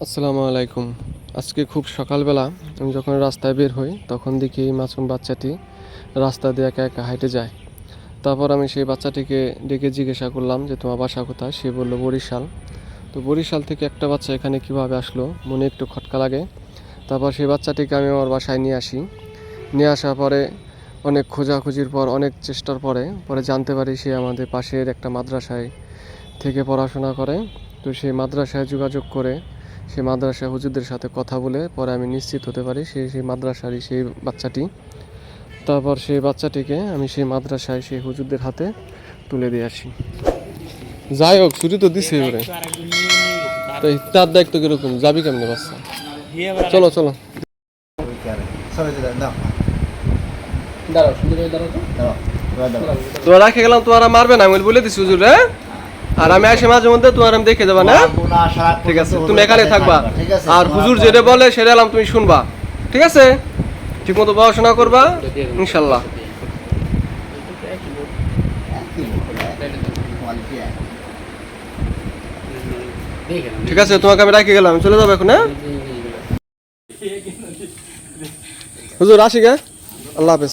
আসসালামু আলাইকুম। আজকে খুব সকালবেলা আমি যখন রাস্তায় বের হই তখন দেখি এই মাসুম বাচ্চাটি রাস্তা দিয়ে একা একা হাঁটে যায়। তারপর আমি সেই বাচ্চাটিকে ডেকে জিজ্ঞাসা করলাম যে তোমার বাসা কোথায়? সে বলল বরিশাল। তো বরিশাল থেকে একটা বাচ্চা এখানে কিভাবে আসলো, মনে একটু খটকা লাগে। তারপর সেই বাচ্চাটিকে আমি আমার বাসায় নিয়ে আসি। নিয়ে আসার পরে অনেক খোঁজাখুঁজির পর, অনেক চেষ্টার পরে পরে জানতে পারি সে আমাদের পাশের একটা মাদ্রাসায় থেকে পড়াশোনা করে। তো সেই মাদ্রাসায় যোগাযোগ করে সেই মাদ্রাসা হুজুরদের সাথে কথা বলে পরে আমি নিশ্চিত হতে পারি সেই মাদ্রাসারই সেই বাচ্চাটি। তারপর সেই বাচ্চাটিকে আমি সেই মাদ্রাসায় সেই হুজুরদের হাতে তুলে দিয়ে আসি। যাই হোক, ছুটি তো দিছে এবারে, তো তার দায়িত্ব কিরকম, যাবি কেমনে বাচ্চা? চলো চলো, তোরা রাখে গেলাম, তোরা মারবে না আমি বলে দিছি হুজুর। হ্যাঁ, আর আমি আসে মাঝে মধ্যে তোমার আমি দেখে দেবা না, ঠিক আছে? তুমি এখানে থাকবা, আর হুজুর যেটা বলে সেটা এলাম তুমি শুনবা, ঠিক আছে? ঠিক মতো পড়াশোনা করবা ইনশাল্লাহ। ঠিক আছে, তোমাকে আমি রাখে গেলাম, চলে যাবো এখন। হ্যাঁ হুজুর, আসি গে, আল্লাহ হাফেজ।